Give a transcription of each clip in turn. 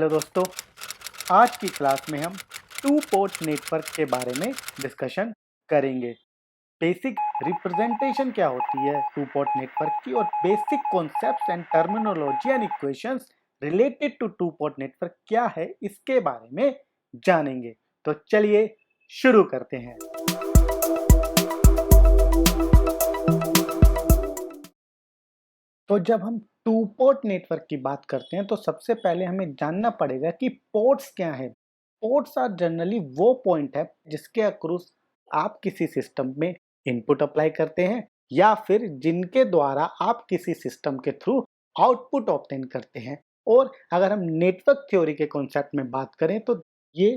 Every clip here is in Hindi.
हेलो दोस्तों, आज की क्लास में हम टू पोर्ट नेटवर्क के बारे में डिस्कशन करेंगे। बेसिक रिप्रेजेंटेशन क्या होती है टू पोर्ट नेटवर्क की और basic concepts and terminology and equations related to to port network क्या है इसके बारे में जानेंगे। तो चलिए शुरू करते हैं। तो जब हम टू पोर्ट नेटवर्क की बात करते हैं तो सबसे पहले हमें जानना पड़ेगा कि पोर्ट्स क्या है। पोर्ट्स आर जनरली वो पॉइंट है जिसके अक्रॉस आप किसी सिस्टम में इनपुट अप्लाई करते हैं या फिर जिनके द्वारा आप किसी सिस्टम के थ्रू आउटपुट ऑब्टेन करते हैं। और अगर हम नेटवर्क थ्योरी के कॉन्सेप्ट में बात करें तो ये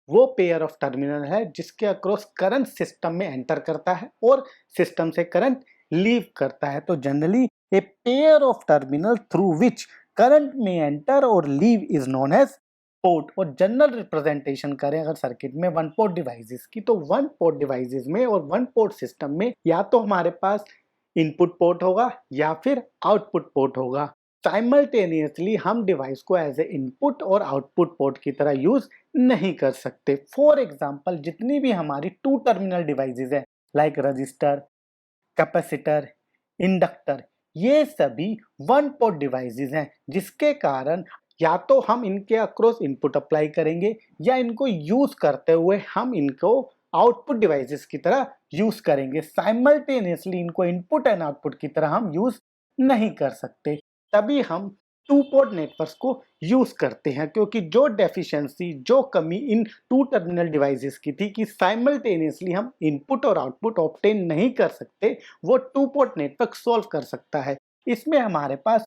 वो पेयर ऑफ टर्मिनल है जिसके अक्रॉस करंट सिस्टम में एंटर करता है और सिस्टम से करंट लीव करता है। तो generally a pair of terminal through which current may enter or leave is known as port। और जनरल रिप्रेजेंटेशन करें अगर सर्किट में वन पोर्ट डिवाइसेस की, तो वन पोर्ट डिवाइसेस में और वन पोर्ट सिस्टम में या तो हमारे पास इनपुट पोर्ट होगा या फिर आउटपुट पोर्ट होगा। साइमल्टेनियसली हम डिवाइस को एज ए इनपुट और आउटपुट पोर्ट की तरह यूज नहीं कर सकते। फॉर एग्जाम्पल, जितनी भी हमारी टू टर्मिनल डिवाइसेस है लाइक रजिस्टर, कैपेसिटर, इंडक्टर, ये सभी वन पोर्ट डिवाइसेस हैं जिसके कारण या तो हम इनके अक्रॉस इनपुट अप्लाई करेंगे या इनको यूज करते हुए हम इनको आउटपुट डिवाइसेस की तरह यूज करेंगे। साइमल्टेनियसली इनको इनपुट एंड आउटपुट की तरह हम यूज नहीं कर सकते। तभी हम टू पोर्ट नेटवर्क्स को यूज करते हैं, क्योंकि जो डेफिशिएंसी, जो कमी इन टू टर्मिनल डिवाइसेस की थी कि साइमल्टेनियसली हम इनपुट और आउटपुट ऑब्टेन नहीं कर सकते, वो टू पोर्ट नेटवर्क सॉल्व कर सकता है। इसमें हमारे पास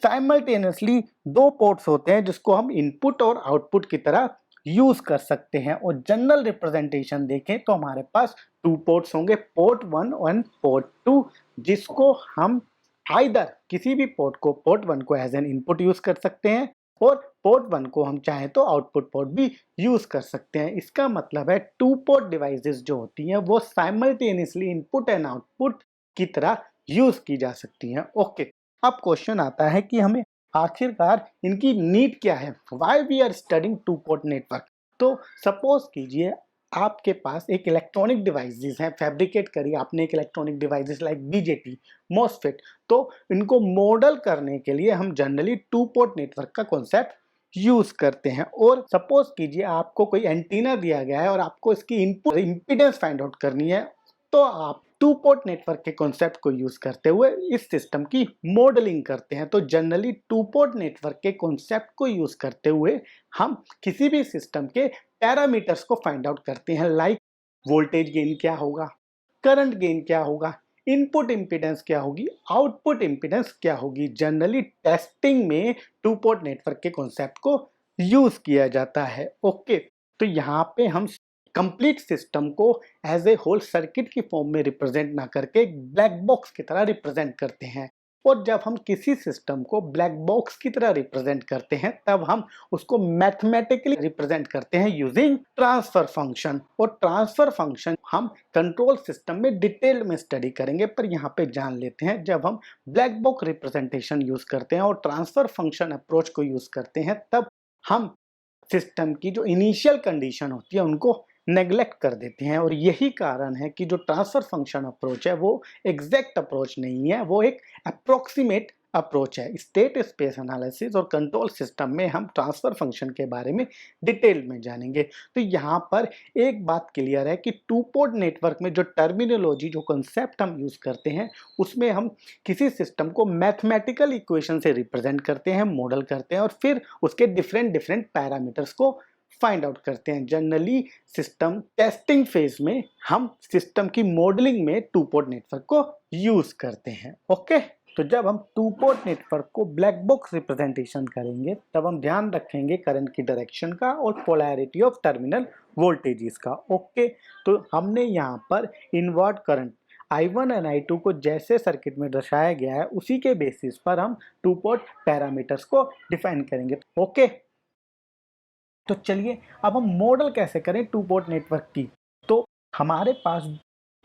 साइमल्टेनियसली दो पोर्ट्स होते हैं जिसको हम इनपुट और आउटपुट की तरह यूज कर सकते हैं। और जनरल रिप्रेजेंटेशन देखें तो हमारे पास टू पोर्ट्स होंगे, पोर्ट 1 और पोर्ट 2, जिसको हम आइदर किसी भी पोर्ट को, पोर्ट 1 को एज एन इनपुट यूज कर सकते हैं और पोर्ट 1 को हम चाहें तो आउटपुट पोर्ट भी यूज कर सकते हैं। इसका मतलब है टू पोर्ट डिवाइसेस जो होती हैं वो साइमल्टेनियसली इनपुट एंड आउटपुट की तरह यूज की जा सकती हैं। ओके, अब क्वेश्चन आता है कि हमें आखिरकार इनकी नीड क्या है, why we are studying two port network. तो सपोज कीजिए आपके पास एक इलेक्ट्रॉनिक डिवाइसेस हैं, फैब्रिकेट करिए आपने एक electronic devices like BJT, MOSFET. तो इनको मॉडल करने के लिए हम जनरली टू पोर्ट नेटवर्क का कॉन्सेप्ट यूज करते हैं। और सपोज कीजिए आपको कोई एंटीना दिया गया है और आपको इसकी इनपुट इंपीडेंस फाइंड आउट करनी है, तो आप टू पोर्ट नेटवर्क के कॉन्सेप्ट को यूज करते हुए इस सिस्टम की मॉडलिंग करते हैं। तो जनरली टू पोर्ट नेटवर्क के कॉन्सेप्ट को यूज करते हुए हम किसी भी सिस्टम के पैरामीटर्स को फाइंड आउट करते हैं, लाइक वोल्टेज गेन क्या होगा, करंट गेन क्या होगा, इनपुट इंपीडेंस क्या होगी, आउटपुट इंपीडेंस क्या होगी। जनरली टेस्टिंग में टू पोर्ट नेटवर्क के कॉन्सेप्ट को यूज किया जाता है। ओके, तो यहाँ पे हम कंप्लीट सिस्टम को एज ए होल सर्किट की फॉर्म में रिप्रेजेंट ना करके एक ब्लैक बॉक्स की तरह रिप्रेजेंट करते हैं। और जब हम किसी सिस्टम को ब्लैक बॉक्स की तरह रिप्रेजेंट करते हैं तब हम उसको मैथमेटिकली रिप्रेजेंट करते हैं यूजिंग ट्रांसफर फंक्शन। और ट्रांसफर फंक्शन हम कंट्रोल सिस्टम में डिटेल में स्टडी करेंगे, पर यहाँ पे जान लेते हैं जब हम ब्लैक बॉक्स रिप्रेजेंटेशन यूज करते हैं और ट्रांसफर फंक्शन अप्रोच को यूज करते हैं तब हम सिस्टम की जो इनिशियल कंडीशन होती है उनको नेग्लेक्ट कर देते हैं। और यही कारण है कि जो ट्रांसफर फंक्शन अप्रोच है वो एग्जैक्ट अप्रोच नहीं है, वो एक अप्रोक्सीमेट अप्रोच है। स्टेट स्पेस एनालिसिस और कंट्रोल सिस्टम में हम ट्रांसफर फंक्शन के बारे में डिटेल में जानेंगे। तो यहाँ पर एक बात क्लियर है कि टू पोर्ट नेटवर्क में जो टर्मिनोलॉजी, जो कंसेप्ट हम यूज करते हैं उसमें हम किसी सिस्टम को मैथमेटिकल इक्वेशन से रिप्रेजेंट करते हैं, मॉडल करते हैं और फिर उसके डिफरेंट पैरामीटर्स को फाइंड आउट करते हैं। जनरली सिस्टम टेस्टिंग फेज में हम सिस्टम की मॉडलिंग में टू पोर्ट नेटवर्क को यूज करते हैं। ओके, तो जब हम टू पोर्ट नेटवर्क को ब्लैक बॉक्स रिप्रेजेंटेशन करेंगे तब हम ध्यान रखेंगे करंट की डायरेक्शन का और पोलैरिटी ऑफ टर्मिनल वोल्टेजेस का। ओके, तो हमने यहाँ पर इनवर्ट करंट I1 और I2 को जैसे सर्किट में दर्शाया गया है उसी के बेसिस पर हम टू पोर्ट पैरामीटर्स को डिफाइन करेंगे। ओके, तो चलिए अब हम मॉडल कैसे करें टू पोर्ट नेटवर्क की। तो हमारे पास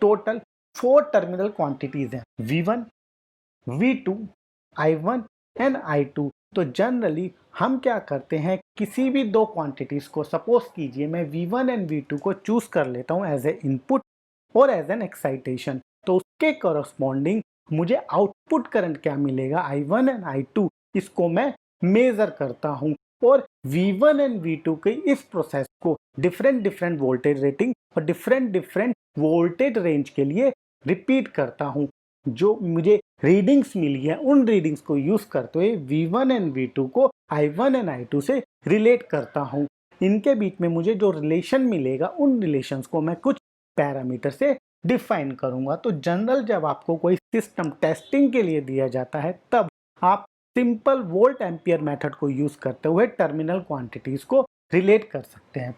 टोटल 4 टर्मिनल क्वांटिटीज हैं, V1, V2, I1 and I2। तो जनरली हम क्या करते हैं, किसी भी दो क्वांटिटीज को, सपोज कीजिए मैं V1 एंड V2 को चूज कर लेता हूं एज ए इनपुट और एज एन एक्साइटेशन, तो उसके करस्पॉन्डिंग मुझे आउटपुट करंट क्या मिलेगा, I1 एंड I2, इसको मैं मेजर करता हूं और V1 एंड V2 के इस प्रोसेस को डिफरेंट डिफरेंट वोल्टेज रेटिंग और डिफरेंट डिफरेंट वोल्टेज रेंज के लिए रिपीट करता हूं। जो मुझे रीडिंग्स मिली है उन रीडिंग्स को यूज करते हुए V1 एंड V2 को I1 एंड I2 से रिलेट करता हूं। इनके बीच में मुझे जो रिलेशन मिलेगा उन रिलेशंस को मैं कुछ पैरामीटर से डिफाइन करूंगा। तो जनरल जब आपको कोई सिस्टम टेस्टिंग के लिए दिया जाता है तब आप सिंपल वोल्ट एम्पियर मेथड को यूज करते हुए टर्मिनल क्वांटिटीज को रिलेट कर सकते हैं।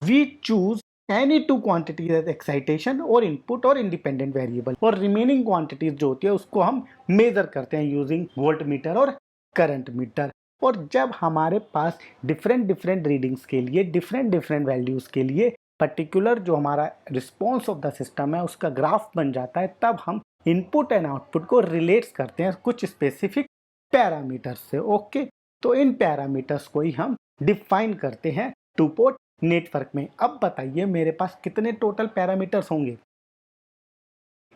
We choose any two quantities as excitation और इनपुट और इंडिपेंडेंट वेरिएबल, और रिमेनिंग क्वांटिटीज जो होती है उसको हम मेजर करते हैं यूजिंग वोल्ट मीटर और करंट मीटर। और जब हमारे पास डिफरेंट डिफरेंट रीडिंग्स के लिए डिफरेंट डिफरेंट वैल्यूज के लिए पर्टिकुलर जो हमारा रिस्पॉन्स ऑफ द सिस्टम है उसका ग्राफ बन जाता है, तब हम इनपुट एंड आउटपुट को रिलेट करते हैं कुछ स्पेसिफिक पैरामीटर्स से। ओके, तो इन पैरामीटर्स को ही हम डिफाइन करते हैं टू पोर्ट नेटवर्क में। अब बताइए मेरे पास कितने टोटल पैरामीटर्स होंगे।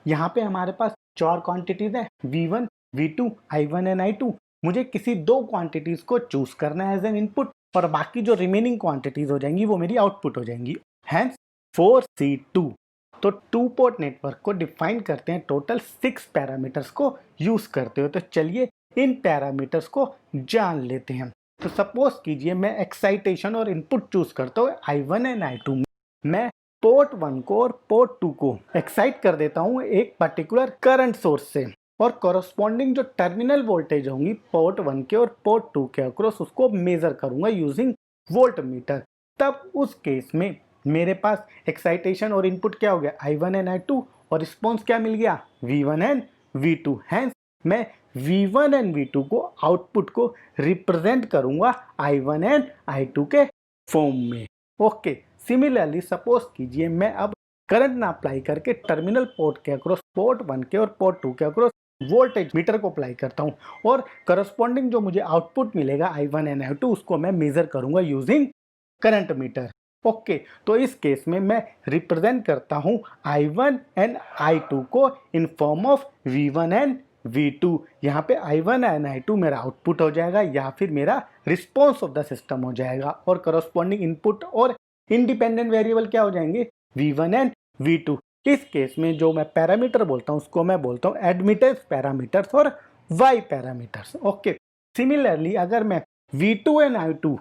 यहाँ पे हमारे पास 4 क्वांटिटीज है, V1, V2, I1 and I2। मुझे किसी दो क्वांटिटीज को चूज करना है एज एन इनपुट और बाकी जो रिमेनिंग क्वांटिटीज हो जाएंगी वो मेरी आउटपुट हो जाएंगी। Hence 4C2। तो टू पोर्ट नेटवर्क को डिफाइन करते हैं टोटल 6 पैरामीटर्स को यूज करते हुए। तो चलिए इन पैरामीटर्स को जान लेते हैं। तो सपोज कीजिए मैं एक्साइटेशन और इनपुट चूज करता हूँ I1 एंड I2 में। मैं पोर्ट 1 को और पोर्ट 2 को एक्साइट कर देता हूँ एक पर्टिकुलर करंट सोर्स से, और कॉरस्पॉन्डिंग जो टर्मिनल वोल्टेज होंगी पोर्ट 1 के और पोर्ट 2 के अक्रॉस उसको मेजर करूंगा यूजिंग वोल्ट मीटर। तब उस केस में मेरे पास एक्साइटेशन और इनपुट क्या हो गया, I1 एंड I2, और रिस्पॉन्स क्या मिल गया, V1 एंड V2। हैंस मैं V1 एंड V2 को आउटपुट को रिप्रेजेंट करूंगा I1 एंड I2 के फॉर्म में। ओके, सिमिलरली सपोज कीजिए मैं अब करंट ना अप्लाई करके टर्मिनल पोर्ट के अक्रॉस पोर्ट 1 के और पोर्ट 2 के अक्रॉस वोल्टेज मीटर को अप्लाई करता हूं और करस्पॉन्डिंग जो मुझे आउटपुट मिलेगा I1 एंड I2 उसको मैं मेजर करूंगा यूजिंग करंट मीटर। ओके, तो इस केस में मैं रिप्रेजेंट करता हूं I1 एंड I2 को in form of V1 and V2। यहाँ पे I1 एंड I2 मेरा आउटपुट हो जाएगा या फिर मेरा रिस्पॉन्स ऑफ द सिस्टम हो जाएगा, और करस्पॉन्डिंग इनपुट और इंडिपेंडेंट वेरिएबल क्या हो जाएंगे, V1 एंड V2। इस केस में जो मैं पैरामीटर बोलता हूँ उसको मैं बोलता हूँ एडमिटेंस पैरामीटर्स और वाई पैरामीटर्स। ओके, सिमिलरली अगर मैं V2 एंड I2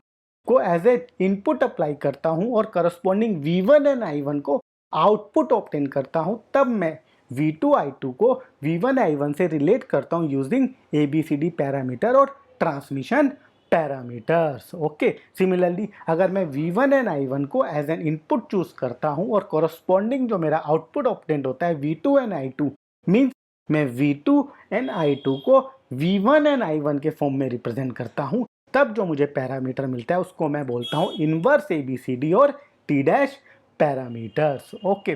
को एज ए इनपुट अप्लाई करता हूँ और करस्पॉन्डिंग V1 एंड I1 को आउटपुट ऑब्टेन करता हूँ, तब मैं V2 I2 को V1 I1 से रिलेट करता हूँ यूजिंग ABCD पैरामीटर और ट्रांसमिशन पैरामीटर्स। ओके, सिमिलरली अगर मैं V1 एंड I1 को एज एन इनपुट चूज करता हूँ और कॉरस्पॉन्डिंग जो मेरा आउटपुट ऑब्टेन होता है V2 एंड I2, मीन्स मैं V2 एंड I2 को V1 एंड I1 के फॉर्म में रिप्रेजेंट करता हूँ, तब जो मुझे पैरामीटर मिलता है उसको मैं बोलता हूँ इनवर्स ABCD और T dash parameters. Okay,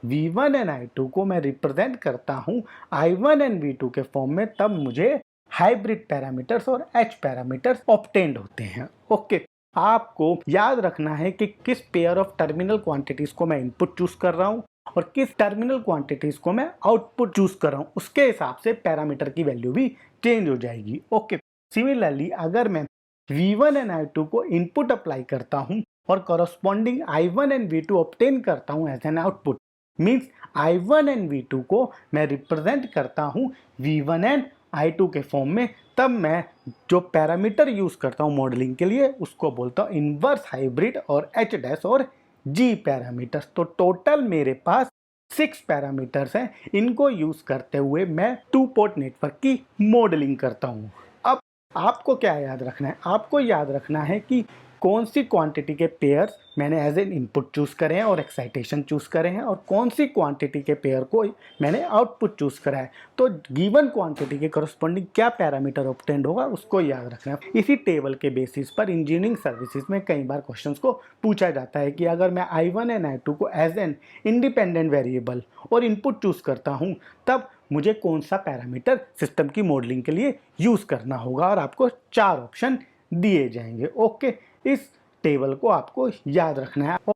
V1 and I2 को मैं रिप्रेजेंट करता हूँ I1 एंड V2 के फॉर्म में, तब मुझे हाइब्रिड पैरामीटर्स और H पैरामीटर्स ऑब्टेन्ड होते हैं। ओके, आपको याद रखना है कि किस पेयर ऑफ टर्मिनल क्वांटिटीज को मैं इनपुट चूज कर रहा हूँ और किस टर्मिनल क्वांटिटीज को मैं आउटपुट चूज कर रहा हूँ, उसके हिसाब से पैरामीटर की वैल्यू भी चेंज हो जाएगी। ओके, सिमिलरली अगर मैं V1 एंड I2 को इनपुट अप्लाई करता हूँ और corresponding I1 and V2 obtain करता हूँ as an output, means I1 and V2 को मैं रिप्रेजेंट करता हूँ V1 एंड I2 के फॉर्म में, तब मैं जो पैरामीटर यूज करता हूँ मॉडलिंग के लिए उसको बोलता हूँ इनवर्स हाइब्रिड और H डैश और G पैरामीटर्स। तो टोटल मेरे पास 6 पैरामीटर्स हैं, इनको यूज करते हुए मैं टू पोर्ट नेटवर्क की मॉडलिंग करता हूँ। अब आपको क्या याद रखना है, आपको याद रखना है कि कौन सी क्वांटिटी के पेयर्स मैंने एज एन इनपुट चूज़ करे हैं और एक्साइटेशन चूज़ करे हैं, और कौन सी क्वांटिटी के पेयर को मैंने आउटपुट चूज़ करा है। तो गिवन क्वांटिटी के करस्पॉन्डिंग क्या पैरामीटर ऑब्टेंड होगा उसको याद रखना है। इसी टेबल के बेसिस पर इंजीनियरिंग सर्विसेज में कई बार क्वेश्चंस को पूछा जाता है कि अगर मैं I1 एंड I2 को एज एन इंडिपेंडेंट वेरिएबल और इनपुट चूज़ करता हूँ, तब मुझे कौन सा पैरामीटर सिस्टम की मॉडलिंग के लिए यूज़ करना होगा, और आपको 4 ऑप्शन दिए जाएंगे। ओके, इस टेबल को आपको याद रखना है।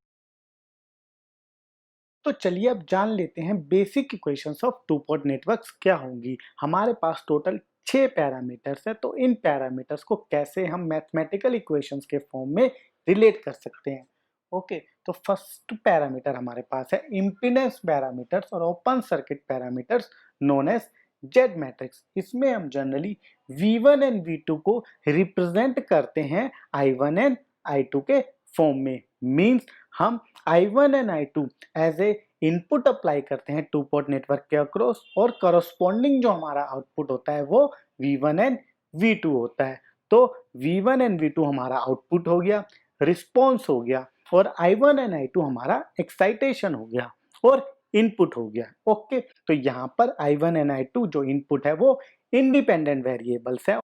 तो चलिए अब जान लेते हैं basic equations of two port networks क्या होंगी। हमारे पास टोटल 6 पैरामीटर्स है, तो इन पैरामीटर्स को कैसे हम मैथमेटिकल इक्वेशंस के फॉर्म में रिलेट कर सकते हैं। ओके, तो फर्स्ट पैरामीटर हमारे पास है इम्पीडेंस पैरामीटर्स और open circuit parameters known as Z matrix. इसमें हम जनरली V1 एंड V2 को रिप्रेजेंट करते हैं I1 एंड I2 के फॉर्म में। मींस हम I1 and I2 as a input apply करते हैं टू पोर्ट नेटवर्क के अक्रॉस, और करस्पॉन्डिंग जो हमारा आउटपुट होता है वो V1 एंड V2 होता है। तो V1 एंड V2 हमारा आउटपुट हो गया, रिस्पॉन्स हो गया, और I1 एंड I2 हमारा एक्साइटेशन हो गया और इनपुट हो गया। ओके, तो यहाँ पर I1 एंड I2 जो इनपुट है वो इंडिपेंडेंट वेरिएबल्स है।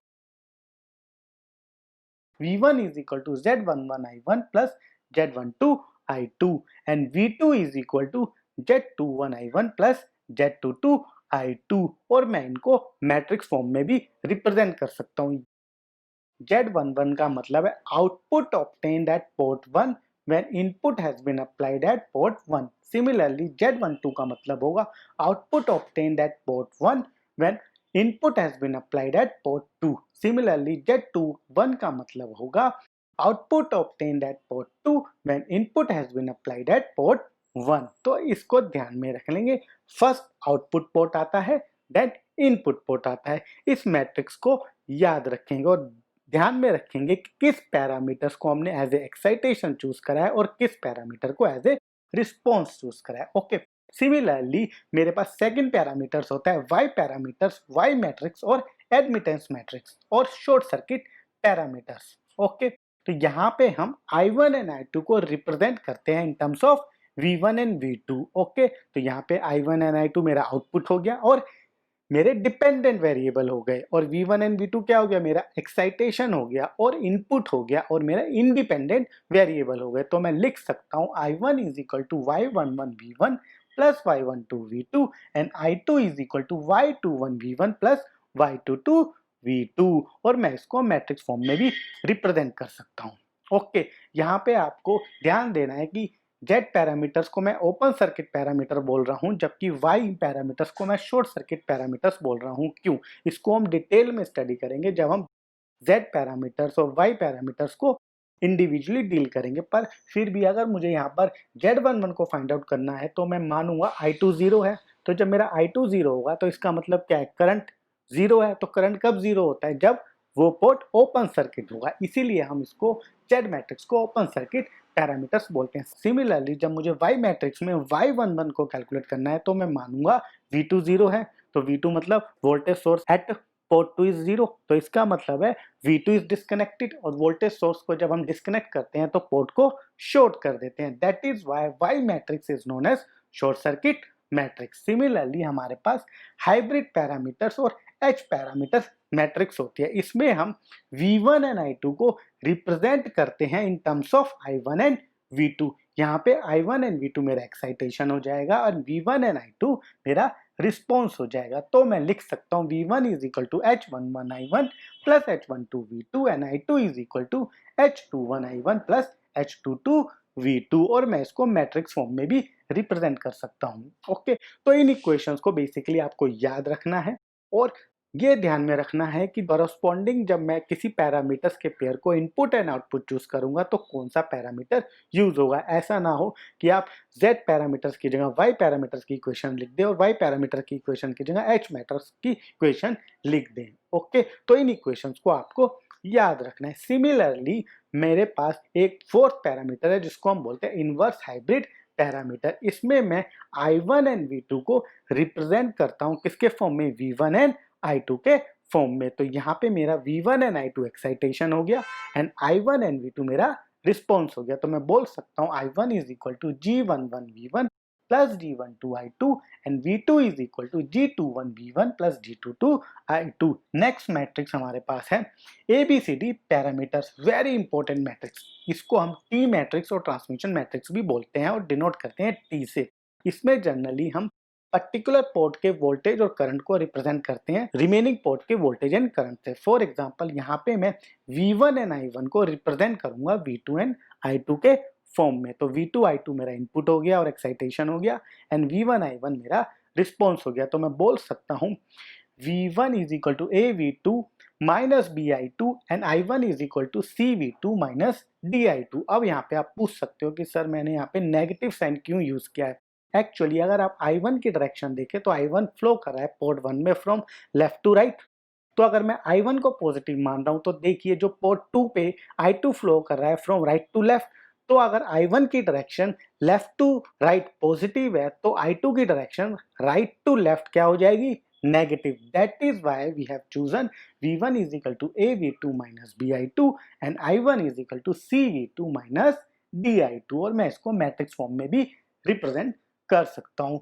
V1 is equal to Z11 I1 plus Z12 I2 and V2 is equal to Z21 I1 plus Z22 I2, और मैं इनको मैट्रिक्स फॉर्म में भी रिप्रेजेंट कर सकता हूँ। Z11 का मतलब है output obtained at port 1 when input has been applied at port 1. Similarly, Z12 का मतलब होगा output obtained at port 1 when input has been applied at port 2. Similarly, Z21 का मतलब होगा output obtained at port 2 when input has been applied at port 1. तो इसको ध्यान में रख लेंगे। फर्स्ट आउटपुट पोर्ट आता है, देन इनपुट पोर्ट आता है। इस मैट्रिक्स को याद रखेंगे और ध्यान में रखेंगे कि किस पैरामीटर्स को हमने एज ए एक्साइटेशन चूज करा है और किस पैरामीटर को एज ए रिस्पॉन्स चूज करा है। ओके, सिमिलरली मेरे पास सेकंड पैरामीटर्स होता है वाई पैरामीटर्स, वाई मैट्रिक्स और एडमिटेंस मैट्रिक्स और शॉर्ट सर्किट पैरामीटर्स। ओके, तो यहाँ पे हम I1 एंड I2 को रिप्रेजेंट करते हैं in terms of V1 and V2। Okay, तो यहाँ पे I1 एंड I2 मेरा आउटपुट हो गया और मेरे डिपेंडेंट वेरिएबल हो गए, और V1 एंड V2 क्या हो गया, मेरा एक्साइटेशन हो गया और इनपुट हो गया, और मेरा इंडिपेंडेंट वेरिएबल हो गए। तो मैं लिख सकता हूँ I1 is equal to Y11 V1 plus Y12 V2 and I2 is equal to Y21 V1 plus Y22 V2, और मैं इसको मैट्रिक्स फॉर्म में भी रिप्रेजेंट कर सकता हूँ। ओके, यहाँ पे आपको ध्यान देना है कि Z पैरामीटर्स को मैं ओपन सर्किट पैरामीटर बोल रहा हूं, जबकि Y पैरामीटर्स को मैं शॉर्ट सर्किट पैरामीटर्स बोल रहा हूं। क्यों? इसको हम डिटेल में स्टडी करेंगे जब हम Z पैरामीटर्स और Y पैरामीटर्स को इंडिविजुअली डील करेंगे। पर फिर भी अगर मुझे यहाँ पर Z11 को फाइंड आउट करना है तो मैं मानूंगा I2 0 है। तो जब मेरा I2 0 होगा तो इसका मतलब क्या है, करंट 0 है। तो करंट कब 0 होता है, जब वो पोर्ट ओपन सर्किट होगा। इसीलिए हम इसको Z मैट्रिक्स को ओपन सर्किट पैरामीटर्स बोलते हैं। सिमिलरली जब मुझे Y मैट्रिक्स में Y11 को कैलकुलेट करना है तो मैं मानूंगा V2 0 है। तो V2 मतलब voltage source at port 2 is 0। तो इसका मतलब है V2 इज डिस्कनेक्टेड, और वोल्टेज सोर्स को जब हम डिस्कनेक्ट करते हैं तो पोर्ट को शॉर्ट कर देते हैं। That is why Y matrix is known as short circuit matrix. Similarly हमारे पास हाइब्रिड पैरामीटर्स और H पैरामीटर्स मैट्रिक्स होती है। इसमें हम V1 एंड I2 को रिप्रेजेंट करते हैं in terms of I1 and V2। यहाँ पे I1 एंड V2 मेरा एक्साइटेशन हो जाएगा और V1 एंड I2 मेरा रिस्पॉन्स हो जाएगा। तो मैं लिख सकता हूँ V1 is equal to H11 I1 plus H12 V2 and I2 is equal to H21 I1 plus H22 V2, और मैं इसको मैट्रिक्स फॉर्म में भी रिप्रेजेंट कर सकता हूँ। ओके, तो इन इक्वेशंस को बेसिकली आपको याद रखना है, और ये ध्यान में रखना है कि करस्पॉन्डिंग जब मैं किसी पैरामीटर्स के पेयर को इनपुट एंड आउटपुट चूज करूंगा तो कौन सा पैरामीटर यूज होगा। ऐसा ना हो कि आप Z पैरामीटर्स की जगह Y पैरामीटर्स की इक्वेशन लिख दें और Y पैरामीटर की इक्वेशन की जगह H मैट्रिक्स की इक्वेशन लिख दें। ओके, तो इन इक्वेशंस को आपको याद रखना है। सिमिलरली मेरे पास एक फोर्थ पैरामीटर है जिसको हम बोलते हैं इनवर्स हाइब्रिड पैरामीटर। इसमें मैं I1 एंड V2 को रिप्रेजेंट करता हूँ किसके फॉर्म में, V1 एंड I2 के फॉर्म में। तो यहाँ पे मेरा V1 एंड I2 एक्साइटेशन हो गया एंड I1 एंड V2 मेरा रिस्पॉन्स हो गया। तो मैं बोल सकता हूँ I1 is equal to G11V1 plus G12I2 and V2 is equal to G21V1 plus G22I2। Next matrix हमारे पास है ABCD parameters, very important matrix. इसको हम T मैट्रिक्स और ट्रांसमिशन मैट्रिक्स भी बोलते हैं और डिनोट करते हैं T से। इसमें जनरली हम पर्टिकुलर पोर्ट के वोल्टेज और करंट को रिप्रेजेंट करते हैं रिमेनिंग पोर्ट के वोल्टेज एंड करंट से। फॉर एग्जांपल यहाँ पे मैं V1 एंड I1 को रिप्रेजेंट करूंगा V2 एंड I2 के फॉर्म में। तो V2 I2 मेरा इनपुट हो गया और एक्साइटेशन हो गया एंड V1 I1 मेरा रिस्पॉन्स हो गया। तो मैं बोल सकता हूँ V1 is equal to AV2 minus BI2 and I1 is equal to CV2 minus DI2। अब यहाँ पे आप पूछ सकते हो कि सर मैंने यहाँ पे नेगेटिव साइन क्यों यूज किया है। एक्चुअली अगर आप I1 की डायरेक्शन देखें तो I1 फ्लो कर रहा है पोर्ट 1 में फ्रॉम लेफ्ट टू राइट। तो अगर मैं I1 को पॉजिटिव मान रहा हूं तो देखिए जो पोर्ट 2 पे I2 फ्लो कर रहा है फ्रॉम राइट टू लेफ्ट। तो अगर I1 की direction left to right positive है तो I2 की डायरेक्शन राइट टू लेफ्ट क्या हो जाएगी, negative. That is why we have chosen V1 is equal to AV2 minus BI2 and I1 is equal to CV2 minus DI2। और मैं इसको मैट्रिक्स फॉर्म में भी रिप्रेजेंट कर सकता हूँ।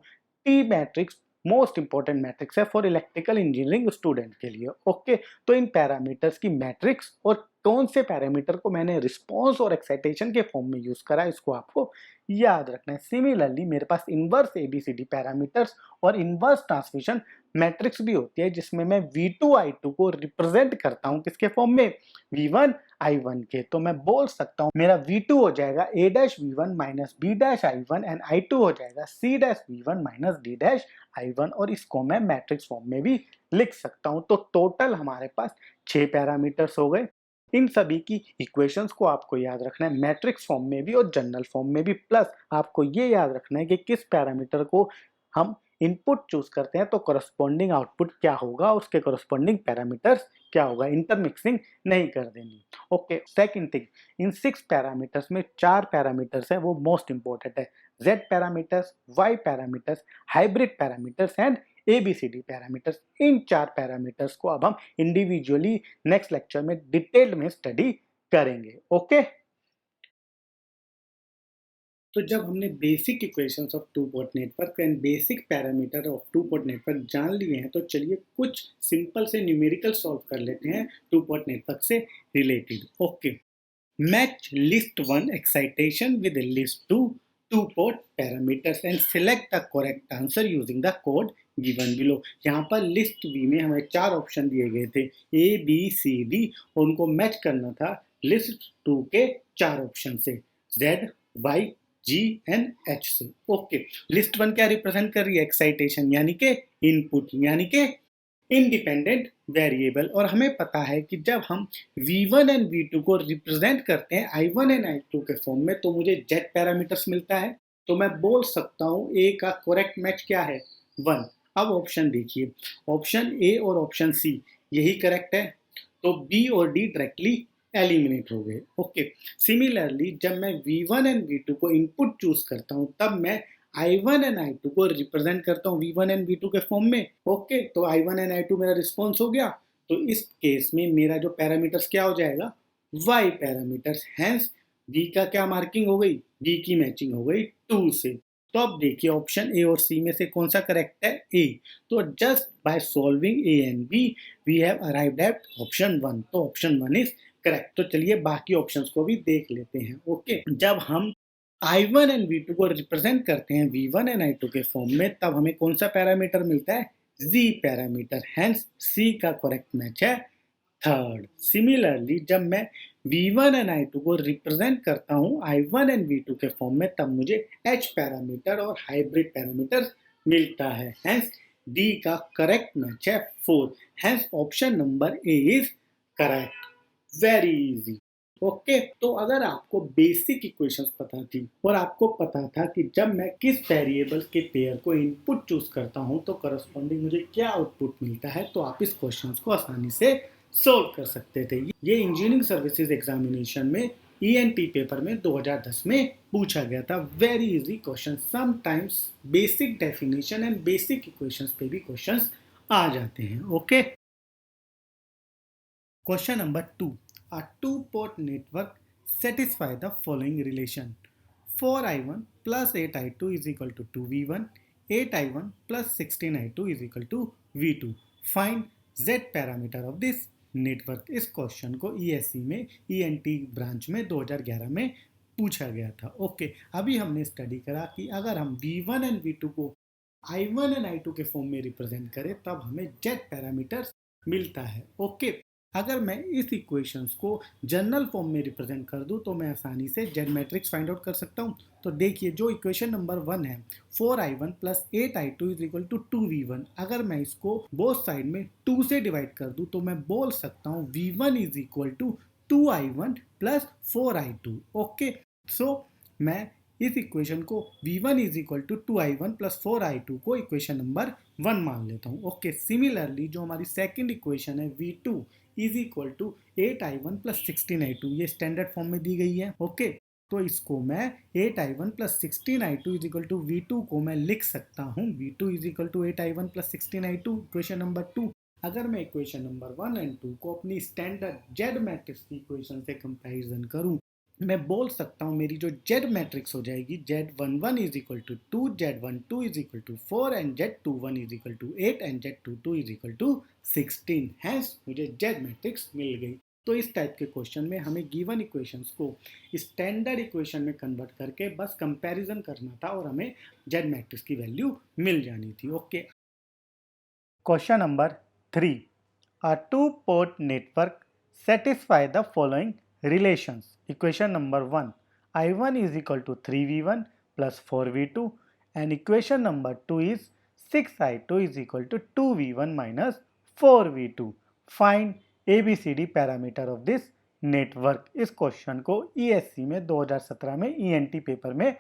T matrix most important matrix है फॉर इलेक्ट्रिकल इंजीनियरिंग स्टूडेंट के लिए। ओके, तो इन पैरामीटर्स की मैट्रिक्स और कौन से पैरामीटर को मैंने रिस्पॉन्स और एक्साइटेशन के फॉर्म में यूज करा इसको आपको याद रखना है। सिमिलरली मेरे पास इनवर्स ABCD पैरामीटर्स और इनवर्स ट्रांसमिशन मैट्रिक्स भी होती है जिसमें मैं V2 I2 को रिप्रेजेंट करता हूँ किसके फॉर्म में, V1 I1 के। तो मैं बोल सकता हूँ मेरा V2 हो जाएगा A dash V1 minus B dash I1 and I2 हो जाएगा C dash V1 minus D dash I1 और इसको मैं मैट्रिक्स फॉर्म में भी लिख सकता हूँ। तो टोटल हमारे पास 6 पैरामीटर्स हो गए। इन सभी की इक्वेशंस को आपको याद रखना है मैट्रिक्स फॉर्म में भी और जनरल फॉर्म में भी। प्लस आपको ये याद रखना है कि किस पैरामीटर को हम इनपुट चूज करते हैं तो करस्पॉन्डिंग आउटपुट क्या होगा, उसके करस्पॉन्डिंग पैरामीटर्स क्या होगा। इंटरमिक्सिंग नहीं कर देनी। ओके, सेकंड थिंग, इन 6 पैरामीटर्स में 4 पैरामीटर्स हैं वो मोस्ट इंपॉर्टेंट है। Z parameters, Y parameters, hybrid parameters and ABCD parameters. In 4 parameters को अब हम इंडिविजुअली नेक्स्ट लेक्चर में डिटेल में स्टडी करेंगे। ओके, तो जब हमने basic equations of to port network and basic parameter of to port network जान लिए हैं तो चलिए कुछ सिंपल से न्यूमेरिकल सॉल्व कर लेते हैं टू पोर्ट नेटवर्क से related. Okay, match list 1 excitation with list 2 two port parameters and select the correct answer using the code given below. यहाँ पर लिस्ट बी में हमें 4 ऑप्शन दिए गए थे ABCD और उनको मैच करना था लिस्ट 2 के 4 ऑप्शन से ZY GNH से। ओके, लिस्ट 1 क्या रिप्रेजेंट कर रही है, एक्साइटेशन यानी कि इनपुट यानी कि इंडिपेंडेंट वेरिएबल। और हमें पता है कि जब हम V1 एंड V2 को रिप्रेजेंट करते हैं I1 एंड I2 के फॉर्म में तो मुझे Z पैरामीटर्स मिलता है। तो मैं बोल सकता हूँ A का करेक्ट मैच क्या है, 1। अब ऑप्शन देखिए, ऑप्शन A और ऑप्शन C यही करेक्ट है तो B और D डायरेक्टली एलिमिनेट हो गए। ओके, सिमिलरली जब मैं V1 एंड V2 को इनपुट चूज करता हूँ तब मैं I1 एंड I2 को रिप्रेजेंट करता हूँ V1 एंड V2 के फॉर्म में। ओके, तो I1 एंड I2 मेरा रिस्पॉन्स हो गया। तो इस केस में मेरा जो पैरामीटर्स क्या हो जाएगा, Y पैरामीटर्स। हैंस B का क्या मार्किंग हो गई, B की मैचिंग हो गई 2 से। तो अब देखिए ऑप्शन ए और सी में से कौन सा करेक्ट है, ए। तो just by solving A and B we have arrived at option 1। तो ऑप्शन 1 इज करेक्ट। तो चलिए बाकी ऑप्शंस को भी देख लेते हैं। ओके, जब हम I1 एंड V2 को रिप्रेजेंट करते हैं V1 एंड I2 के फॉर्म में तब हमें कौन सा पैरामीटर मिलता है, Z पैरामीटर। हैंस C का करेक्ट मैच है 3rd। सिमिलरली जब मैं V1 एंड I2 को रिप्रेजेंट करता हूँ I1 एंड V2 के फॉर्म में तब मुझे H पैरामीटर और हाइब्रिड पैरामीटर मिलता है। हैंस D का करेक्ट मैच है 4। Hence option number A is correct. Very easy. Okay, तो अगर आपको बेसिक इक्वेशंस पता थी और आपको पता था कि जब मैं किस वेरिएबल के पेयर को इनपुट चूज करता हूं तो करस्पॉन्डिंग मुझे क्या आउटपुट मिलता है तो आप इस क्वेश्चंस को आसानी से सॉल्व कर सकते थे। ये इंजीनियरिंग सर्विसेज एग्जामिनेशन में ENT पेपर में 2010 में पूछा गया था। Very easy question. Sometimes basic definition and basic equations पे भी क्वेश्चंस आ जाते हैं। Okay, question number 2, a two-port network satisfy the following relation. 4i1 plus 8i2 is equal to 2v1, 8i1 plus 16i2 is equal to v2. Find z parameter of this network. इस क्वेश्चन को ईएससी में ईएनटी ब्रांच में 2011 में पूछा गया था। ओके, अभी हमने स्टडी करा कि अगर हम v1 एंड v2 को i1 एंड i2 के फॉर्म में रिप्रेजेंट करें तब हमें z पैरामीटर्स मिलता है। ओके, अगर मैं इस इक्वेशंस को जनरल फॉर्म में रिप्रेजेंट कर दूं तो मैं आसानी से जेड मैट्रिक्स फाइंड आउट कर सकता हूं। तो देखिए, जो इक्वेशन नंबर 1 है 4i1 plus 8i2 is equal to 2v1, अगर मैं इसको बोथ साइड में 2 से डिवाइड कर दूं तो मैं बोल सकता हूं v1 is equal to 2i1 plus 4i2। Okay, so मैं इस इक्वेशन को v1 is equal to 2i1 plus 4i2 को इक्वेशन नंबर 1 मान लेता हूँ। ओके, सिमिलरली जो हमारी सेकंड इक्वेशन है v2 is equal to 8i1 plus 16i2, ये स्टैंडर्ड फॉर्म में दी गई है। ओके, तो इसको मैं 8i1 plus 16i2 is equal to v2 को मैं लिख सकता हूँ v2 is equal to 8i1 plus 16i2, equation number 2। अगर मैं इक्वेशन नंबर 1 एंड 2 को अपनी स्टैंडर्ड जेड मैट्रिक्स की इक्वेशन से कंपैरिजन करूँ, मैं बोल सकता हूँ मेरी जो जेड मैट्रिक्स हो जाएगी Z11 is equal to 2, Z12 is equal to 4 and Z21 is equal to 8 and Z22 is equal to 16। Hence मुझे जेड मैट्रिक्स मिल गई। तो इस टाइप के क्वेश्चन में हमें गिवन इक्वेशंस को स्टैंडर्ड इक्वेशन में कन्वर्ट करके बस कंपैरिजन करना था और हमें जेड मैट्रिक्स की वैल्यू मिल जानी थी। Okay, question number 3, a two port network satisfy the following relations. Equation number 1, I1 is equal to 3v1 plus 4v2 and equation number 2 is 6i2 is equal to 2v1 minus 4v2. Find ABCD parameter of this network. इस क्वेश्चन को ESC में 2017 में ENT पेपर में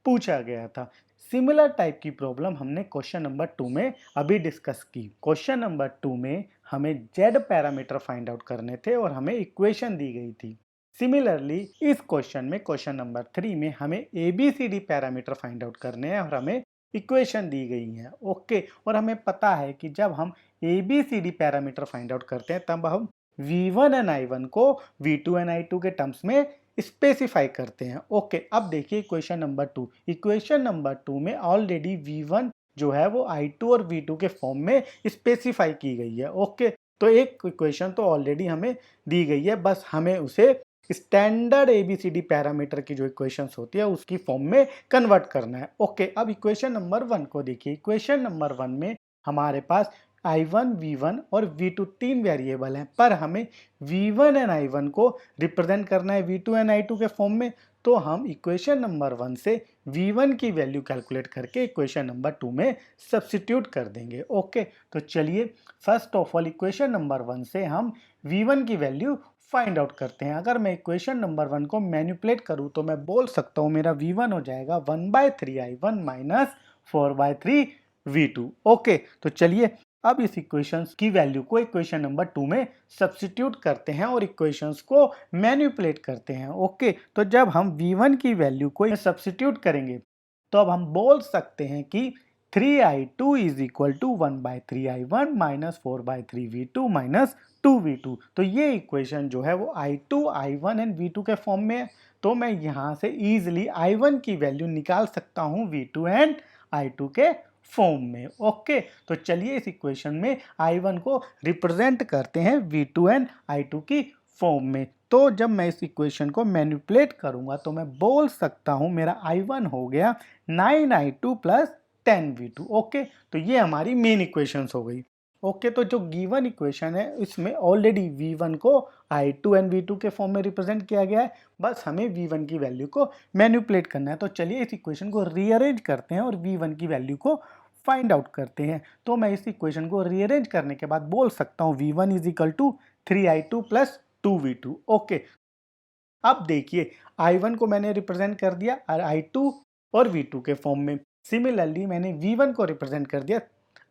पूछा गया था। सिमिलर टाइप की प्रॉब्लम हमने क्वेश्चन नंबर 2 में अभी डिस्कस की। क्वेश्चन नंबर 2 में हमें जेड पैरामीटर फाइंड आउट करने थे और हमें इक्वेशन दी गई थी। सिमिलरली इस क्वेश्चन में क्वेश्चन नंबर 3 में हमें ABCD पैरामीटर फाइंड आउट करने हैं और हमें इक्वेशन दी गई है। ओके, और हमें पता है कि जब हम ABCD पैरामीटर फाइंड आउट करते हैं तब हम V1 एंड I1 को V2 एंड I2 के टर्म्स में स्पेसिफाई करते हैं। ओके, अब देखिए इक्वेशन नंबर 2। इक्वेशन नंबर 2 में ऑलरेडी V1 जो है वो I2 और V2 के फॉर्म में स्पेसिफाई की गई है। ओके, तो एक इक्वेशन तो ऑलरेडी हमें दी गई है, बस हमें उसे स्टैंडर्ड ABCD पैरामीटर की जो इक्वेशंस होती है उसकी फॉर्म में कन्वर्ट करना है। ओके, अब इक्वेशन नंबर 1 को देखिए। इक्वेशन नंबर 1 में हमारे पास I1, V1 और V2 तीन वेरिएबल हैं, पर हमें V1 एंड I1 को रिप्रेजेंट करना है V2 एंड I2 के फॉर्म में। तो हम इक्वेशन नंबर 1 से V1 की वैल्यू कैलकुलेट करके इक्वेशन नंबर 2 में सब्स्टिट्यूट कर देंगे। ओके, तो चलिए first of all equation number 1 से हम V1 की वैल्यू फाइंड आउट करते हैं। अगर मैं इक्वेशन नंबर 1 को मैनिपुलेट करूं तो मैं बोल सकता हूं मेरा V1 हो जाएगा 1/3I1 माइनस 4/3V2। ओके, तो चलिए अब इस इक्वेशन की वैल्यू को इक्वेशन नंबर 2 में सब्स्टिट्यूट करते हैं और इक्वेशंस को मैनिपुलेट करते हैं। ओके, तो जब हम V1 की वैल्यू को सब्स्टिट्यूट करेंगे तो अब हम बोल सकते हैं कि 3i2 is equal to 1/3I1 minus 4/3V2 minus 2v2। तो ये इक्वेशन जो है वो I2, I1 एंड V2 के फॉर्म में है। तो मैं यहाँ से इजीली I1 की वैल्यू निकाल सकता हूँ V2 एंड I2 के फॉर्म में। ओके, तो चलिए इस इक्वेशन में I1 को रिप्रेजेंट करते हैं V2 एंड I2 की फॉर्म में। तो जब मैं इस इक्वेशन को मैनिपुलेट करूंगा तो मैं बोल सकता हूं मेरा I1 हो गया 9i2 प्लस 10v2। ओके, तो ये हमारी मेन इक्वेशंस हो गई। ओके, तो जो गिवन इक्वेशन है इसमें ऑलरेडी V1 को I2 एंड V2 के फॉर्म में रिप्रेजेंट किया गया है, बस हमें V1 की वैल्यू को मैनिपुलेट करना है। तो चलिए इस इक्वेशन को रीअरेंज करते हैं और V1 की वैल्यू को फाइंड आउट करते हैं। तो मैं इस इक्वेशन को रीअरेंज करने के बाद बोल सकता हूँ V1 is equal to 3i2 plus 2v2। Okay, अब देखिए I1 को मैंने रिप्रेजेंट कर दिया और I2 और V2 के फॉर्म में। सिमिलरली मैंने V1 को रिप्रेजेंट कर दिया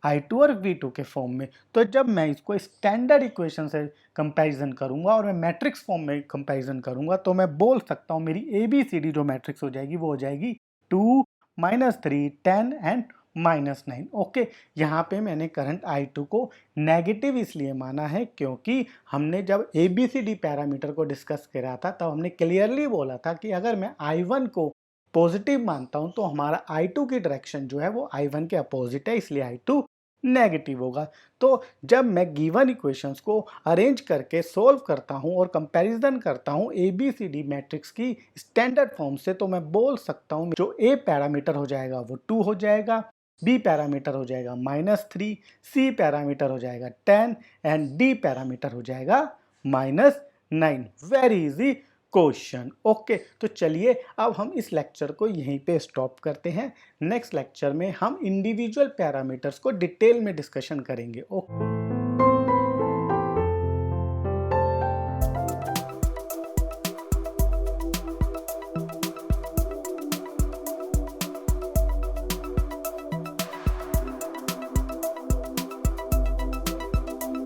I2 और V2 के फॉर्म में। तो जब मैं इसको स्टैंडर्ड इक्वेशन से कंपैरिजन करूंगा और मैं मैट्रिक्स फॉर्म में कंपैरिजन करूंगा तो मैं बोल सकता हूं मेरी ABCD जो मैट्रिक्स हो जाएगी वो हो जाएगी 2, -3, 10 एंड -9। ओके, यहाँ पे मैंने करंट I2 को नेगेटिव इसलिए माना है क्योंकि हमने जब ABCD पैरामीटर को डिस्कस करा था तब हमने क्लियरली बोला था कि अगर मैं I1 को पॉजिटिव मानता हूँ तो हमारा I2 की डायरेक्शन जो है वो I1 के अपोजिट है, इसलिए I2 नेगेटिव होगा। तो जब मैं गिवन इक्वेशंस को अरेंज करके सोल्व करता हूँ और कंपैरिजन करता हूँ ABCD मैट्रिक्स की स्टैंडर्ड फॉर्म से, तो मैं बोल सकता हूँ जो A पैरामीटर हो जाएगा वो 2 हो जाएगा, B पैरामीटर हो जाएगा -3, C पैरामीटर हो जाएगा 10 एंड D पैरामीटर हो जाएगा -9। Very easy question. ओके, तो चलिए अब हम इस लेक्चर को यहीं पे स्टॉप करते हैं। नेक्स्ट लेक्चर में हम इंडिविजुअल पैरामीटर्स को डिटेल में डिस्कशन करेंगे। ओके।